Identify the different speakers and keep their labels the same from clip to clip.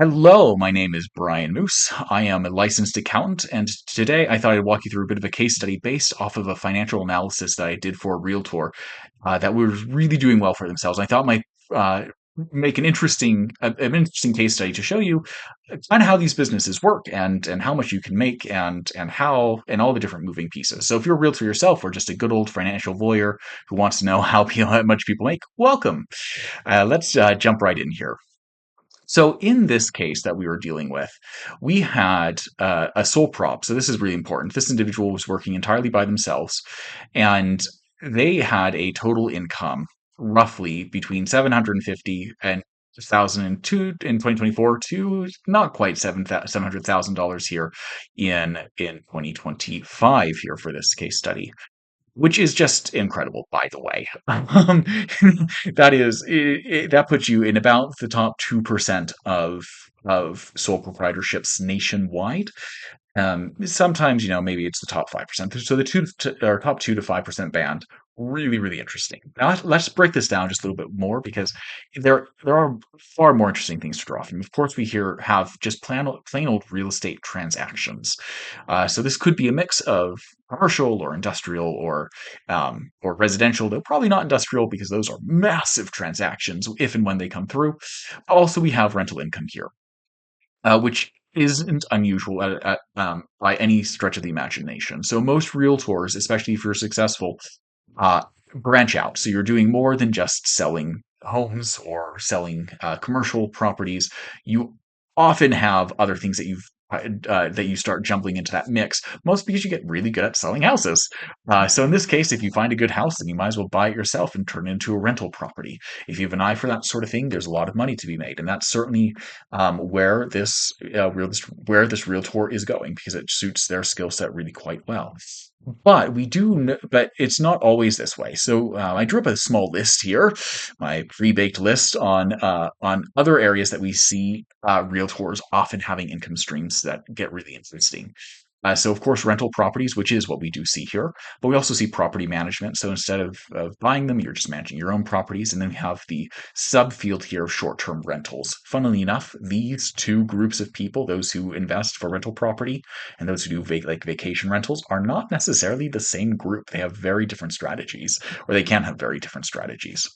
Speaker 1: Hello, my name is Brian Moose. I am a licensed accountant, and today I thought I'd walk you through a bit of a case study based off of a financial analysis that I did for a realtor that was really doing well for themselves. I thought might uh, make an interesting case study to show you kind of how these businesses work and how much you can make and all the different moving pieces. So if you're a realtor yourself or just a good old financial lawyer who wants to know how much people make, welcome. Let's jump right in here. So in this case that we were dealing with, we had a sole prop. So this is really important. This individual was working entirely by themselves, and they had a total income roughly between 750 and thousand and two in 2024 to not quite $700,000 here in 2025 here for this case study, which is just incredible, by the way. That puts you in about the top 2% of sole proprietorships nationwide. Sometimes, maybe it's the top 5%. So the top 2 to 5% band, really, really interesting. Now let's break this down just a little bit more because there are far more interesting things to draw from. Of course, we here have just plain old real estate transactions. So this could be a mix of commercial or industrial or residential, though probably not industrial because those are massive transactions if and when they come through. Also, we have rental income here, which isn't unusual by any stretch of the imagination. So most realtors, especially if you're successful, uh, branch out. So you're doing more than just selling homes or selling commercial properties. You often have other things that you start jumbling into that mix, most because you get really good at selling houses. So in this case, if you find a good house, then you might as well buy it yourself and turn it into a rental property. If you have an eye for that sort of thing, there's a lot of money to be made, and that's certainly where this realtor is going because it suits their skill set really quite well. But it's not always this way. So I drew up a small list here, my pre-baked list on other areas that we see realtors often having income streams that get really interesting. So of course, rental properties, which is what we do see here, but we also see property management. So instead of buying them, you're just managing your own properties, and then we have the subfield here of short-term rentals. Funnily enough, these two groups of people, those who invest for rental property and those who do vacation rentals, are not necessarily the same group. They have very different strategies, or they can have very different strategies.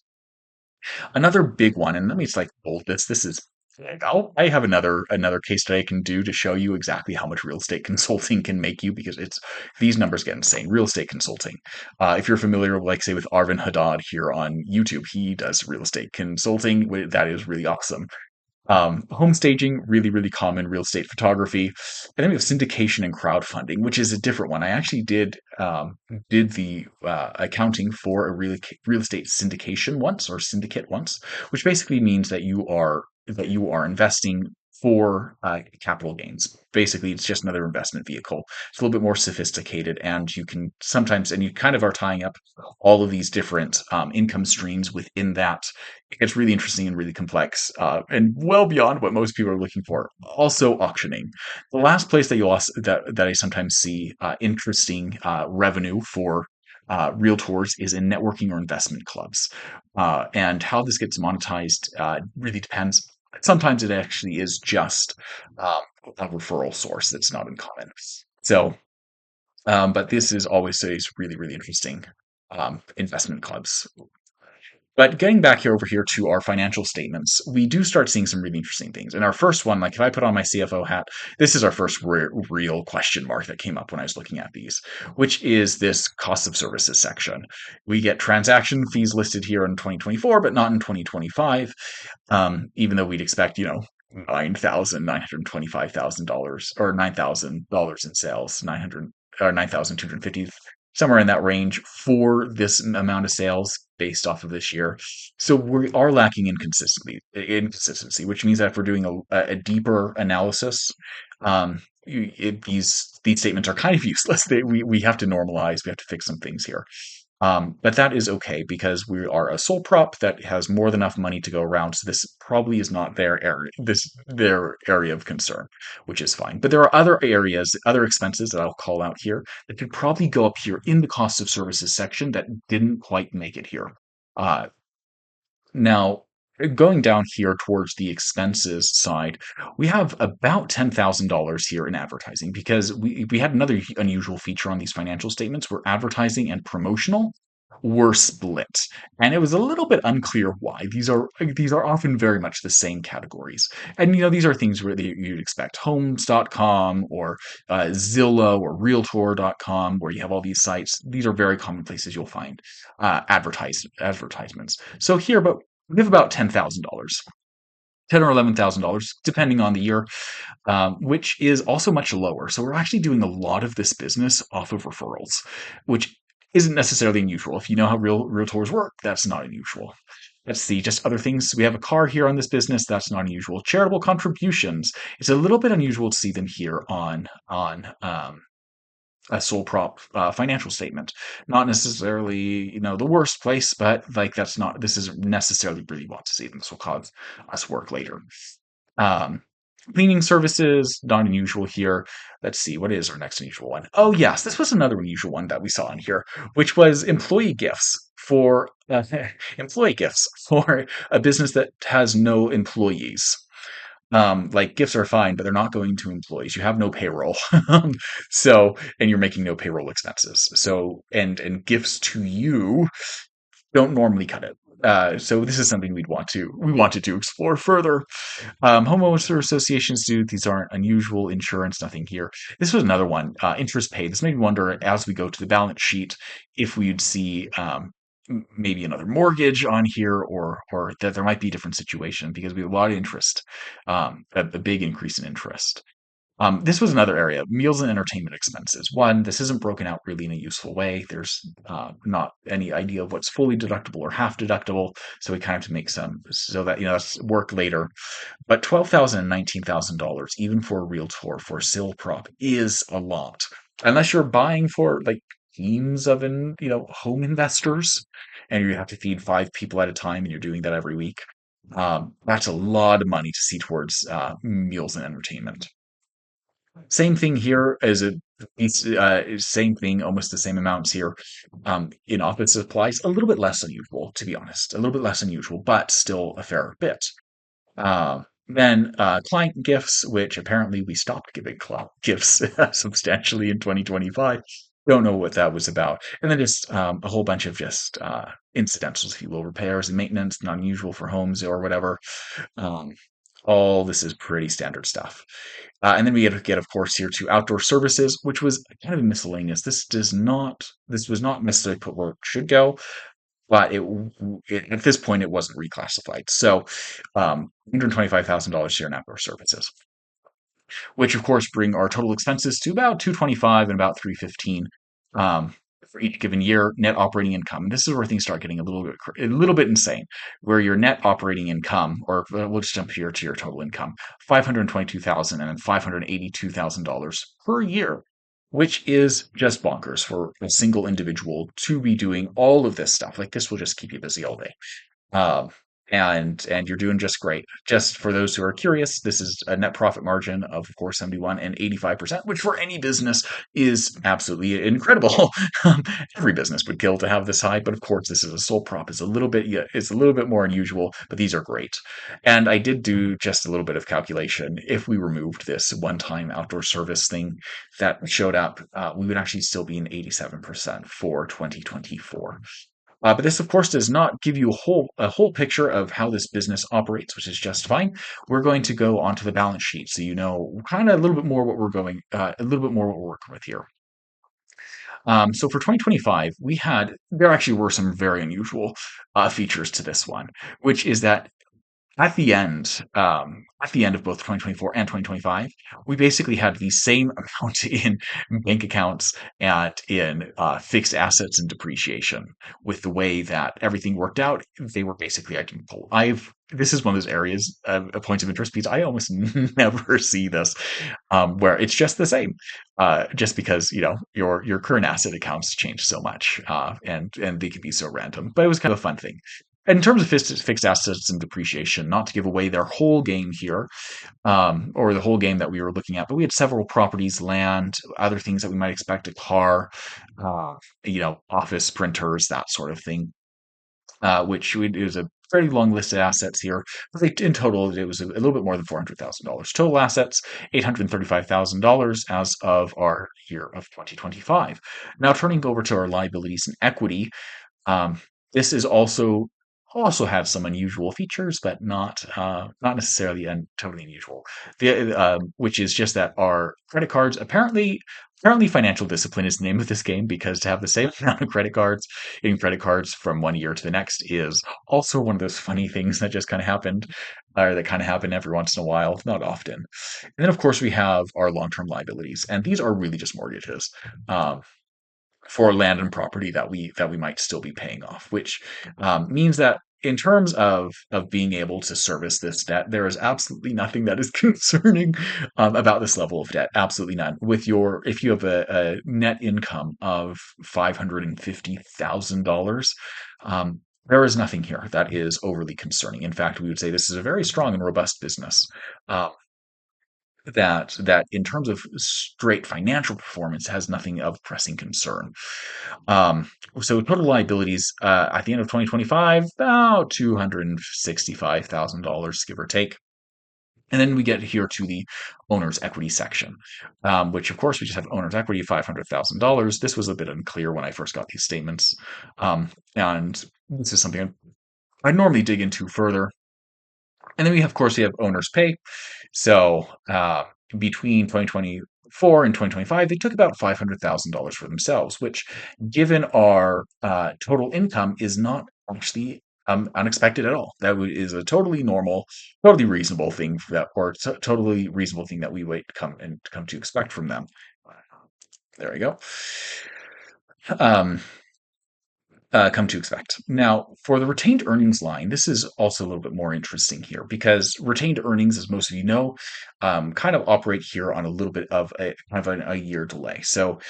Speaker 1: Another big one, and let me just like bold this. This is I have another case that I can do to show you exactly how much real estate consulting can make you because it's these numbers get insane. Real estate consulting. If you're familiar, like say with Arvin Haddad here on YouTube, he does real estate consulting. That is really awesome. Home staging, really, really common real estate photography. And then we have syndication and crowdfunding, which is a different one. I actually did the accounting for a real estate syndication once or syndicate once, which basically means that you are investing for capital gains. Basically, it's just another investment vehicle. It's a little bit more sophisticated, and you kind of are tying up all of these different income streams within that. It gets really interesting and really complex, and well beyond what most people are looking for. Also, auctioning. The last place that I sometimes see interesting revenue for realtors is in networking or investment clubs. And how this gets monetized really depends. Sometimes it actually is just a referral source that's not uncommon. So, but this is always a really, really interesting investment clubs. But getting back here over here to our financial statements, we do start seeing some really interesting things. And our first one, like if I put on my CFO hat, this is our first real question mark that came up when I was looking at these, which is this cost of services section. We get transaction fees listed here in 2024, but not in 2025, even though we'd expect, $9,925,000 or $9,000 in sales, 900 or 9,250, somewhere in that range for this amount of sales based off of this year. So we are lacking inconsistency, which means that if we're doing a deeper analysis, these statements are kind of useless. We have to normalize. We have to fix some things here. But that is okay because we are a sole prop that has more than enough money to go around. So this probably is not their area of concern, which is fine. But there are other areas, other expenses that I'll call out here that could probably go up here in the cost of services section that didn't quite make it here. Uh, Now, going down here towards the expenses side, we have about $10,000 here in advertising because we had another unusual feature on these financial statements where advertising and promotional were split, and it was a little bit unclear why. These are often very much the same categories, and these are things where you'd expect homes.com or Zillow or realtor.com, where you have all these sites. These are very common places you'll find advertisements. So here, but we have about $10,000, 10 or $11,000, depending on the year, which is also much lower. So we're actually doing a lot of this business off of referrals, which isn't necessarily unusual. If you know how realtors work, that's not unusual. Let's see, just other things. We have a car here on this business. That's not unusual. Charitable contributions. It's a little bit unusual to see them here on a sole prop financial statement. Not necessarily, the worst place, but like this isn't necessarily really want to see them. This will cause us work later. Um, Cleaning services, not unusual here. Let's see, what is our next unusual one? Oh, yes, this was another unusual one that we saw in here, which was employee gifts for a business that has no employees. Like gifts are fine, but they're not going to employees. You have no payroll. So, and you're making no payroll expenses. So, and gifts to you don't normally cut it. So this is something we wanted to explore further. Homeowner associations do. These aren't unusual. Insurance, nothing here. This was another one. Interest paid. This made me wonder as we go to the balance sheet if we'd see maybe another mortgage on here, or that there might be a different situation because we have a lot of interest, a big increase in interest. This was another area, meals and entertainment expenses. One, this isn't broken out really in a useful way. There's not any idea of what's fully deductible or half deductible, so we kind of have to make some so that that's work later. But $12,000 and $19,000, even for a realtor for a sale prop, is a lot. Unless you're buying for like teams of home investors, and you have to feed 5 people at a time, and you're doing that every week. That's a lot of money to see towards meals and entertainment. Same thing here as same thing, almost the same amounts here. In office supplies, a little bit less unusual, to be honest, a little bit less unusual, but still a fair bit. Then client gifts, which apparently we stopped giving client gifts substantially in 2025. Don't know what that was about. And then just a whole bunch of just incidentals, if you will, repairs and maintenance, not unusual for homes or whatever. Um, all this is pretty standard stuff. And then we get, of course, here to outdoor services, which was kind of miscellaneous. This was not necessarily put where it should go, but at this point it wasn't reclassified. So, $125,000 here in outdoor services, which of course bring our total expenses to about 225 and about 315 for each given year. Net operating income. This is where things start getting a little bit insane. Where your net operating income, or we'll just jump here to your total income, 522,000 and then $582,000 per year, which is just bonkers for a single individual to be doing all of this stuff. Like this will just keep you busy all day. Um, and you're doing just great. Just for those who are curious, this is a net profit margin of course, 71 and 85%, which for any business is absolutely incredible. Every business would kill to have this high, but of course, this is a sole prop. It's a little bit more unusual, but these are great. And I did do just a little bit of calculation. If we removed this one-time outdoor service thing that showed up, we would actually still be in 87% for 2024. But this, of course, does not give you a whole picture of how this business operates, which is just fine. We're going to go onto the balance sheet, so you know kind of a little bit more a little bit more what we're working with here. So for 2025, there actually were some very unusual features to this one, which is that at the end of both 2024 and 2025, we basically had the same amount in bank accounts and in fixed assets and depreciation. With the way that everything worked out, they were basically identical. This is one of those areas of points of interest because I almost never see this where it's just the same, just because your current asset accounts change so much, and they can be so random. But it was kind of a fun thing. In terms of fixed assets and depreciation, not to give away their whole game here, or the whole game that we were looking at, but we had several properties, land, other things that we might expect, a car, uh, office printers, that sort of thing, which is a fairly long list of assets here. But in total, it was a little bit more than $400,000. Total assets, $835,000 as of our year of 2025. Now, turning over to our liabilities and equity, um, this is also has some unusual features, but not necessarily totally unusual. Which is just that our credit cards apparently financial discipline is the name of this game, because to have the same amount of credit cards in credit cards from one year to the next is also one of those funny things that just kind of happened, or that kind of happen every once in a while, not often. And then of course we have our long-term liabilities, and these are really just mortgages. Um, for land and property that we might still be paying off, which means that in terms of being able to service this debt, there is absolutely nothing that is concerning about this level of debt. Absolutely none. If you have a net income of $550,000, there is nothing here that is overly concerning. In fact, we would say this is a very strong and robust business. Uh, that in terms of straight financial performance has nothing of pressing concern. Um, so total liabilities at the end of 2025, about $265,000, give or take. And then we get here to the owner's equity section, which of course we just have owner's equity of $500,000. This was a bit unclear when I first got these statements. And this is something I normally dig into further. And then of course, we have owner's pay. So between 2024 and 2025, they took about $500,000 for themselves, which, given our total income, is not actually unexpected at all. Is a totally normal, totally reasonable thing totally reasonable thing that we would come to expect from them. There we go. Um, come to expect. Now, for the retained earnings line, this is also a little bit more interesting here, because retained earnings, as most of you know, kind of operate here on a little bit of a year delay. So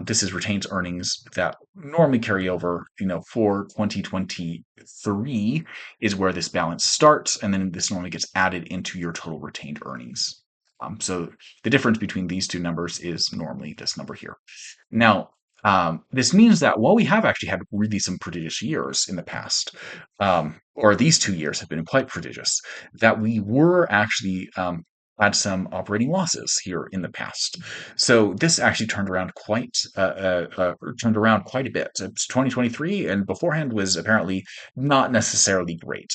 Speaker 1: this is retained earnings that normally carry over, for 2023 is where this balance starts, and then this normally gets added into your total retained earnings. So the difference between these two numbers is normally this number here. Now, this means that while we have actually had really some prodigious years in the past, or these 2 years have been quite prodigious, that we were actually had some operating losses here in the past. So this actually turned around quite a bit. It's 2023, and beforehand was apparently not necessarily great.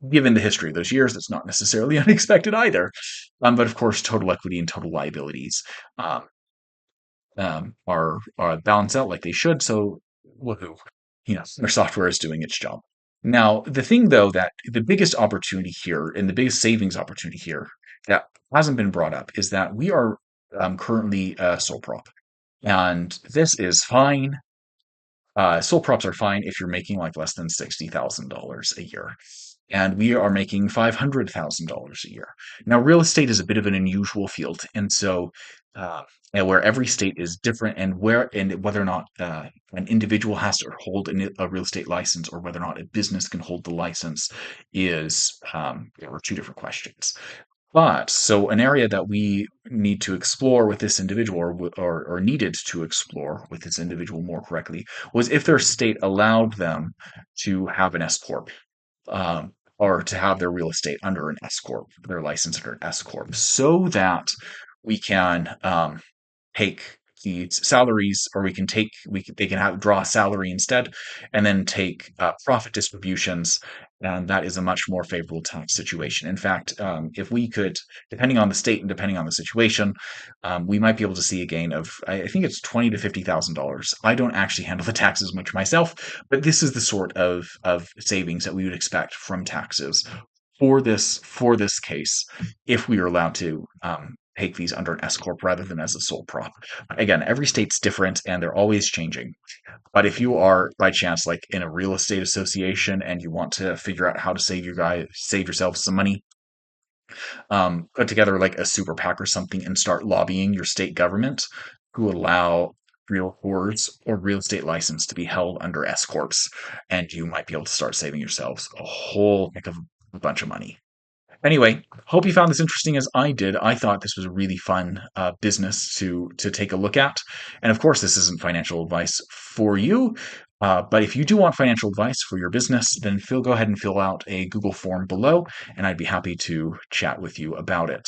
Speaker 1: Given the history of those years, that's not necessarily unexpected either. But of course, total equity and total liabilities um, are balanced out like they should. So woohoo, their software is doing its job. Now, the thing though, that the biggest opportunity here and the biggest savings opportunity here that hasn't been brought up is that we are currently sole prop, and this is fine. Sole props are fine if you're making like less than $60,000 a year. And we are making $500,000 a year. Now, real estate is a bit of an unusual field, and so and where every state is different, and whether or not an individual has to hold a real estate license, or whether or not a business can hold the license, is there are two different questions. But so an area that we need to explore with this individual, or needed to explore with this individual more correctly, was if their state allowed them to have an S corp, or to have their real estate under an S corp, their license under an S corp, so that we can take the salaries, or they can draw a salary instead, and then take profit distributions, and that is a much more favorable tax situation. In fact, if we could, depending on the state and depending on the situation, we might be able to see a gain of, I think it's $20,000 to $50,000. I don't actually handle the taxes much myself, but this is the sort of savings that we would expect from taxes for this case, if we are allowed to take these under an S corp rather than as a sole prop. Again, every state's different and they're always changing. But if you are by chance like in a real estate association and you want to figure out how to save yourself some money, put together like a super PAC or something and start lobbying your state government to allow realtors or real estate license to be held under S corps, and you might be able to start saving yourselves a whole heck of a bunch of money. Anyway, hope you found this interesting as I did. I thought this was a really fun business to take a look at. And of course, this isn't financial advice for you. But if you do want financial advice for your business, then go ahead and fill out a Google form below, and I'd be happy to chat with you about it.